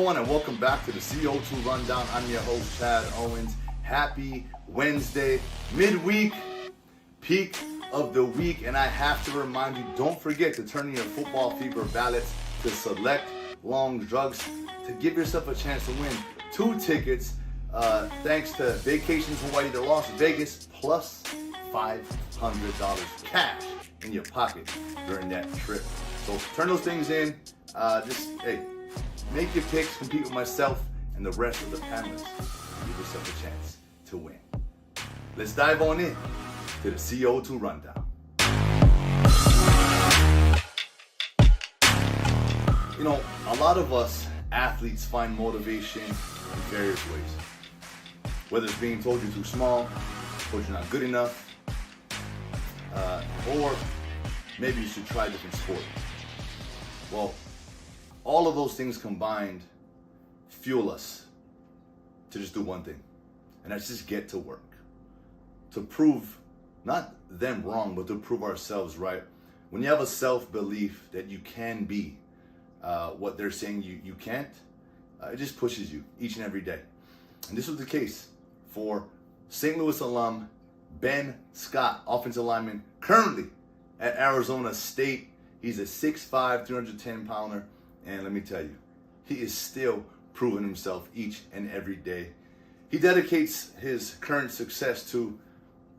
everyone, and welcome back to the CO2 Rundown. I'm your host, Chad Owens. Happy Wednesday, midweek, peak of the week, and I have to remind you, don't forget to turn in your football fever ballots to select long drugs to give yourself a chance to win 2 tickets thanks to Vacations Hawaii to Las Vegas, plus $500 cash in your pocket during that trip. So turn those things in. Make your picks, compete with myself and the rest of the panelists. Give yourself a chance to win. Let's dive on in to the CO2 Rundown. You know, a lot of us athletes find motivation in various ways. Whether it's being told you're too small, told you're not good enough, or maybe you should try a different sport. Well, all of those things combined fuel us to just do one thing, and that's just get to work. To prove not them wrong, but to prove ourselves right. When you have a self-belief that you can be what they're saying you can't, it just pushes you each and every day. And this was the case for St. Louis alum Ben Scott, offensive lineman, currently at Arizona State. He's a 6'5", 310-pounder, and let me tell you, he is still proving himself each and every day. He dedicates his current success to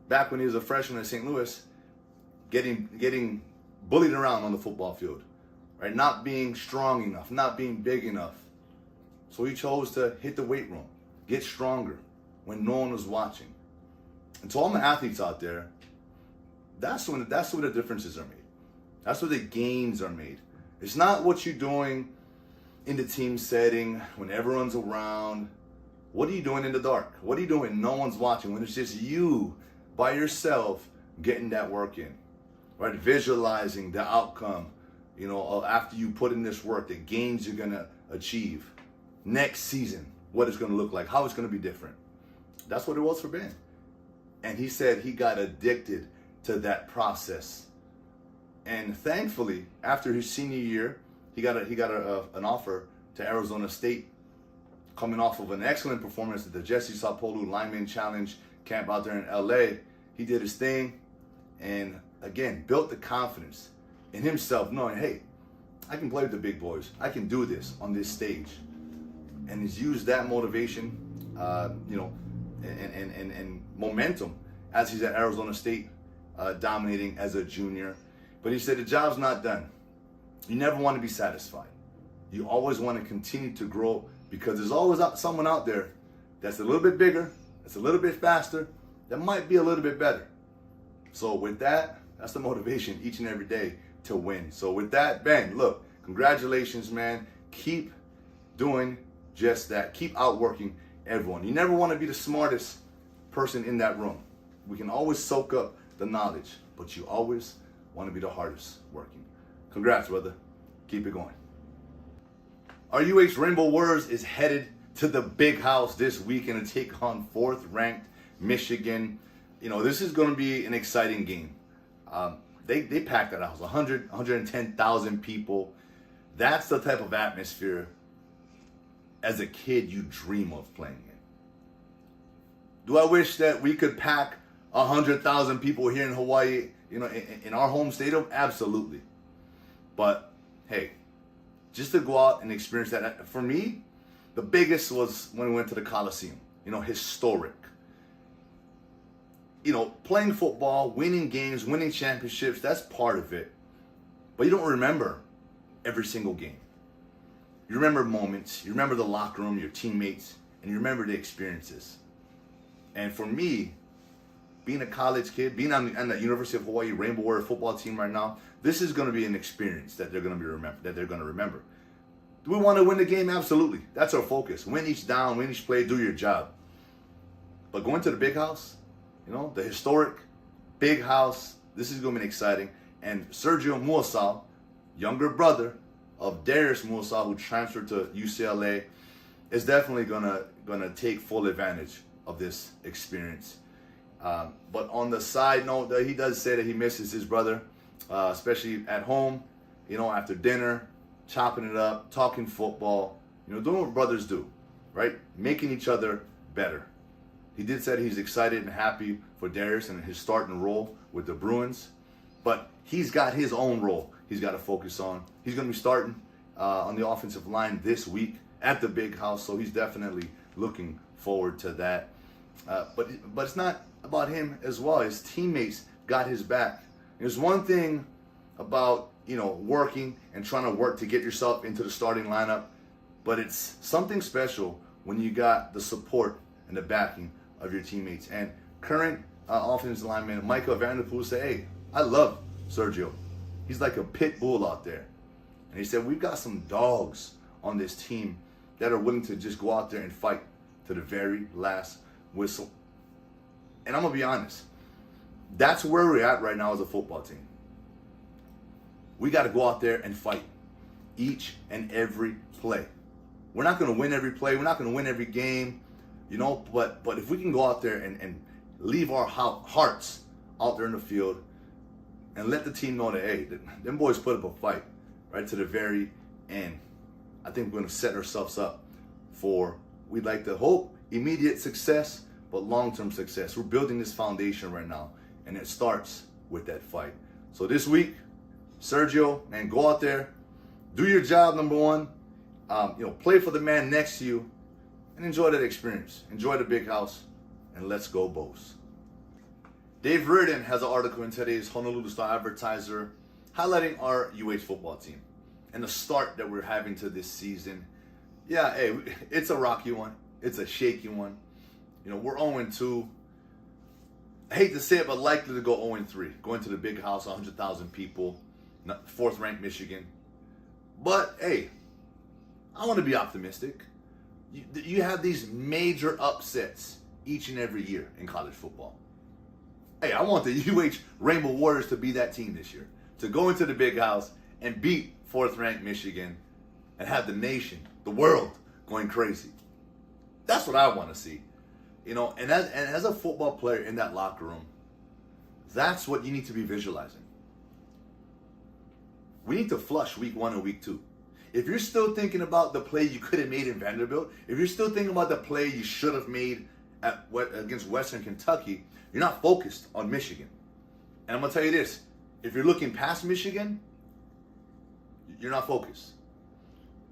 back when he was a freshman at St. Louis, getting bullied around on the football field, right? Not being strong enough, not being big enough. So he chose to hit the weight room, get stronger when no one was watching. And to all my athletes out there, that's where the differences are made. That's where the gains are made. It's not what you're doing in the team setting when everyone's around. What are you doing in the dark? What are you doing? No one's watching. When it's just you by yourself getting that work in, right? Visualizing the outcome, after you put in this work, the gains you're gonna achieve next season, what it's gonna look like, how it's gonna be different. That's what it was for Ben. And he said he got addicted to that process. And thankfully, after his senior year, he got an offer to Arizona State, coming off of an excellent performance at the Jesse Sapolu Lineman Challenge camp out there in LA. He did his thing, and again, built the confidence in himself, knowing, hey, I can play with the big boys. I can do this on this stage. And he's used that motivation, and momentum as he's at Arizona State, dominating as a junior. But he said the job's not done. You never want to be satisfied. You always want to continue to grow, because there's always someone out there that's a little bit bigger, that's a little bit faster, that might be a little bit better. So with that, that's the motivation each and every day to win. So with that, Ben, look, congratulations, man. Keep doing just that. Keep outworking everyone. You never want to be the smartest person in that room. We can always soak up the knowledge, but you always want to be the hardest working. Congrats, brother. Keep it going. Our UH Rainbow Warriors is headed to the big house this weekend to take on 4th-ranked Michigan. This is going to be an exciting game. They packed that house, 110,000 people. That's the type of atmosphere as a kid you dream of playing in. Do I wish that we could pack 100,000 people here in Hawaii, in our home stadium? Absolutely. But hey, just to go out and experience that, for me, the biggest was when we went to the Coliseum. Historic. Playing football, winning games, winning championships, that's part of it. But you don't remember every single game. You remember moments, you remember the locker room, your teammates, and you remember the experiences. And for me, being a college kid, being on the University of Hawaii Rainbow Warrior football team right now, this is going to be an experience that they're going to remember. Do we want to win the game? Absolutely. That's our focus. Win each down, win each play, do your job. But going to the big house, the historic big house, this is going to be exciting. And Sergio Muasau, younger brother of Darius Muasau, who transferred to UCLA, is definitely gonna take full advantage of this experience. But on the side note, he does say that he misses his brother, especially at home, after dinner, chopping it up, talking football, doing what brothers do, right? Making each other better. He did say he's excited and happy for Darius and his starting role with the Bruins, but he's got his own role he's got to focus on. He's going to be starting on the offensive line this week at the Big House, so he's definitely looking forward to that. But it's not about him as well. His teammates got his back. There's one thing about working and trying to work to get yourself into the starting lineup, but it's something special when you got the support and the backing of your teammates. And current offensive lineman Michael Vanderpool said, "Hey, I love Sergio. He's like a pit bull out there." And he said, "We've got some dogs on this team that are willing to just go out there and fight to the very last whistle." And I'm going to be honest, that's where we're at right now as a football team. We got to go out there and fight each and every play. We're not going to win every play. We're not going to win every game, but if we can go out there and leave our hearts out there in the field and let the team know that, hey, them boys put up a fight right to the very end, I think we're going to set ourselves up for, we'd like to hope, immediate success, but long-term success. We're building this foundation right now, and it starts with that fight. So this week, Sergio, man, go out there, do your job, number one, play for the man next to you, and enjoy that experience. Enjoy the Big House, and let's go Bows. Dave Reardon has an article in today's Honolulu Star-Advertiser highlighting our UH football team and the start that we're having to this season. Yeah, hey, it's a rocky one. It's a shaky one. We're 0-2. I hate to say it, but likely to go 0-3. Going to the Big House, 100,000 people, 4th ranked Michigan. But, hey, I want to be optimistic. You have these major upsets each and every year in college football. Hey, I want the UH Rainbow Warriors to be that team this year. To go into the Big House and beat 4th ranked Michigan and have the nation, the world, going crazy. That's what I want to see. And as a football player in that locker room, that's what you need to be visualizing. We need to flush week 1 and week 2. If you're still thinking about the play you could have made in Vanderbilt, if you're still thinking about the play you should have made against Western Kentucky, you're not focused on Michigan. And I'm going to tell you this, if you're looking past Michigan, you're not focused.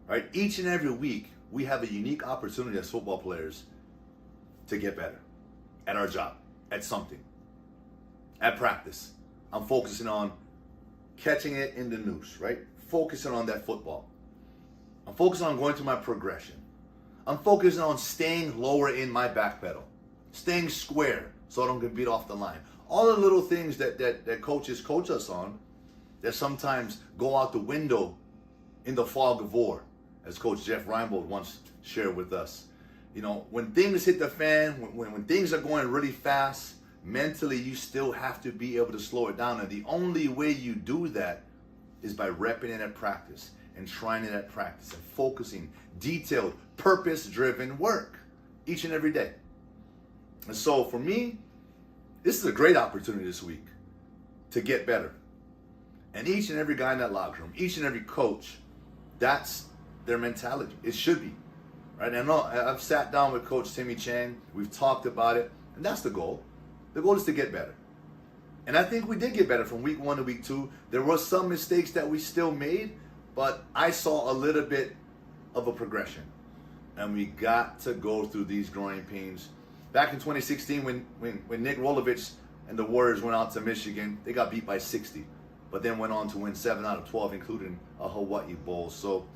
Right? Each and every week, we have a unique opportunity as football players to get better at our job, at something, at practice. I'm focusing on catching it in the noose, right? Focusing on that football. I'm focusing on going to my progression. I'm focusing on staying lower in my back pedal, staying square so I don't get beat off the line. All the little things that coaches coach us on that sometimes go out the window in the fog of war, as Coach Jeff Reinbold once shared with us. When things hit the fan, when things are going really fast, mentally you still have to be able to slow it down. And the only way you do that is by repping it at practice and trying it at practice and focusing, detailed, purpose-driven work each and every day. And so for me, this is a great opportunity this week to get better. And each and every guy in that locker room, each and every coach, that's their mentality. It should be. Right? And I've sat down with Coach Timmy Chang. We've talked about it. And that's the goal. The goal is to get better. And I think we did get better from week 1 to week 2. There were some mistakes that we still made, but I saw a little bit of a progression. And we got to go through these growing pains. Back in 2016, when Nick Rolovich and the Warriors went out to Michigan, they got beat by 60, but then went on to win 7 out of 12, including a Hawaii Bowl. So,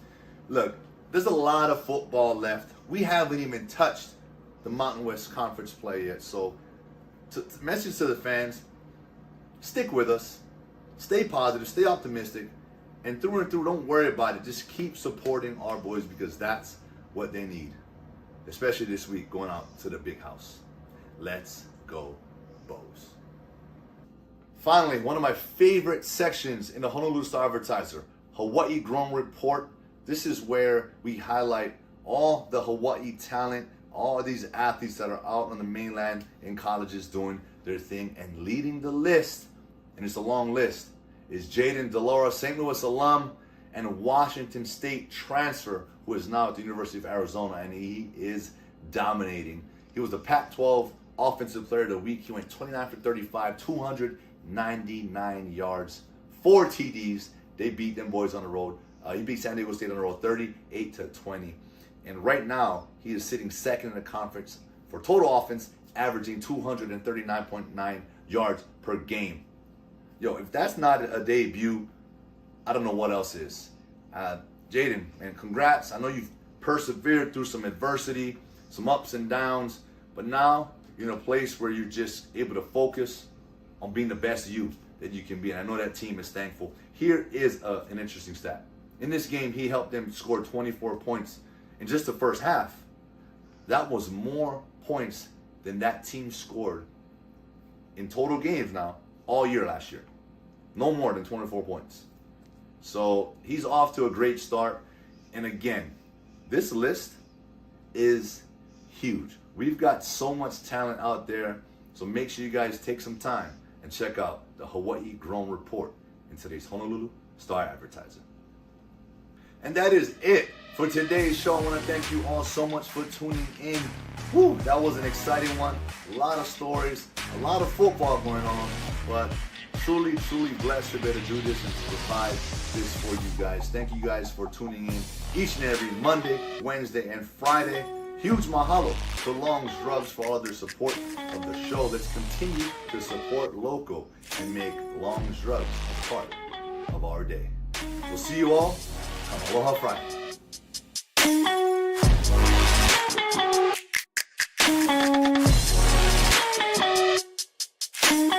look, there's a lot of football left. We haven't even touched the Mountain West Conference play yet. So, message to the fans, stick with us, stay positive, stay optimistic, and through, don't worry about it. Just keep supporting our boys because that's what they need, especially this week going out to the Big House. Let's go Bows. Finally, one of my favorite sections in the Honolulu Star-Advertiser, Hawaii Grown Report. This is where we highlight all the Hawaii talent, all of these athletes that are out on the mainland in colleges doing their thing. And leading the list, and it's a long list, is Jaden Delora, St. Louis alum and Washington State transfer who is now at the University of Arizona, and he is dominating. He was the Pac-12 Offensive Player of the Week. He went 29 for 35, 299 yards, 4 TDs. They beat them boys on the road. He beat San Diego State on the road 38-20. And right now, he is sitting second in the conference for total offense, averaging 239.9 yards per game. Yo, if that's not a debut, I don't know what else is. Jaden, man, congrats. I know you've persevered through some adversity, some ups and downs, but now you're in a place where you're just able to focus on being the best you that you can be. And I know that team is thankful. Here is an interesting stat. In this game, he helped them score 24 points in just the first half. That was more points than that team scored in total games now all year last year. No more than 24 points. So he's off to a great start. And again, this list is huge. We've got so much talent out there. So make sure you guys take some time and check out the Hawaii Grown Report in today's Honolulu Star-Advertiser. And that is it for today's show. I want to thank you all so much for tuning in. Woo, that was an exciting one. A lot of stories, a lot of football going on, but truly, truly blessed to be able to do this and to provide this for you guys. Thank you guys for tuning in each and every Monday, Wednesday, and Friday. Huge mahalo to Long's Drugs for all their support of the show. Let's continue to support local and make Long's Drugs a part of our day. We'll see you all on Aloha Friday.